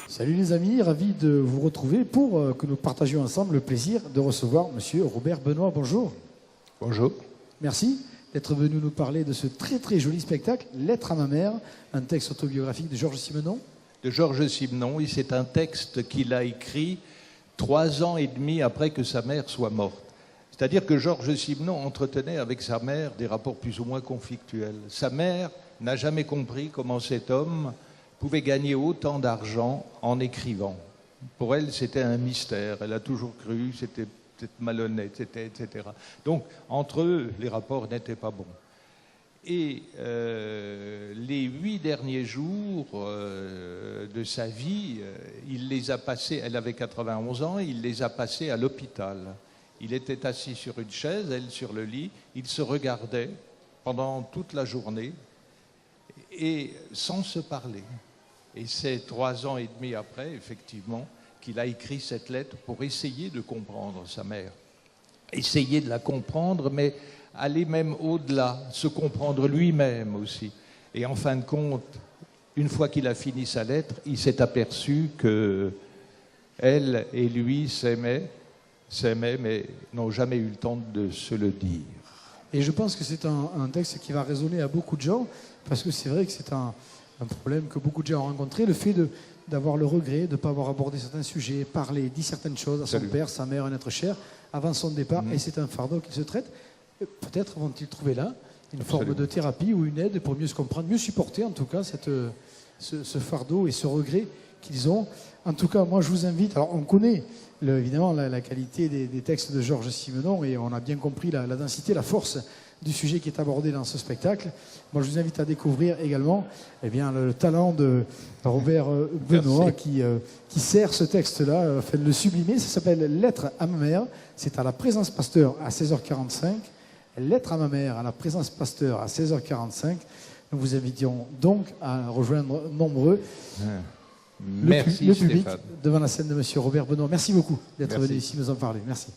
Salut les amis, ravi de vous retrouver pour que nous partagions ensemble le plaisir de recevoir Monsieur Robert Benoît. Bonjour. Bonjour. Merci d'être venu nous parler de ce très très joli spectacle, Lettre à ma mère, un texte autobiographique de Georges Simenon. De Georges Simenon, et c'est un texte qu'il a écrit 3 ans et demi après que sa mère soit morte. C'est-à-dire que Georges Simenon entretenait avec sa mère des rapports plus ou moins conflictuels. Sa mère n'a jamais compris comment cet homme pouvait gagner autant d'argent en écrivant. Pour elle, c'était un mystère. Elle a toujours cru, c'était peut-être malhonnête, etc. Donc, entre eux, les rapports n'étaient pas bons. Et les 8 derniers jours de sa vie, il les a passés, elle avait 91 ans, il les a passés à l'hôpital. Il était assis sur une chaise, elle sur le lit, ils se regardaient pendant toute la journée et sans se parler. Et c'est 3 ans et demi après, effectivement, qu'il a écrit cette lettre pour essayer de comprendre sa mère. Essayer de la comprendre, mais aller même au-delà, se comprendre lui-même aussi. Et en fin de compte, une fois qu'il a fini sa lettre, il s'est aperçu que elle et lui s'aimaient, mais n'ont jamais eu le temps de se le dire. Et je pense que c'est un texte qui va résonner à beaucoup de gens, parce que c'est vrai que c'est un problème que beaucoup de gens ont rencontré, le fait d'avoir le regret de ne pas avoir abordé certains sujets, parlé, dit certaines choses à son père, sa mère, un être cher, avant son départ, et c'est un fardeau qu'il se traite. Peut-être vont-ils trouver là une forme de thérapie ou une aide pour mieux se comprendre, mieux supporter en tout cas ce fardeau et ce regret qu'ils ont. En tout cas, moi je vous invite, alors on connaît évidemment la qualité des textes de Georges Simenon et on a bien compris la densité, la force du sujet qui est abordé dans ce spectacle. Moi je vous invite à découvrir également le talent de Robert Benoît qui sert ce texte-là, fait de le sublimer. Ça s'appelle Lettre à ma mère, c'est à la Présence Pasteur à 16h45. Lettre à ma mère à la Présence Pasteur à 16h45. Nous vous invitions donc à rejoindre nombreux Merci, le public Stéphane. devant la scène de Monsieur Robert Benoît. Merci beaucoup d'être venu ici nous en parler. Merci.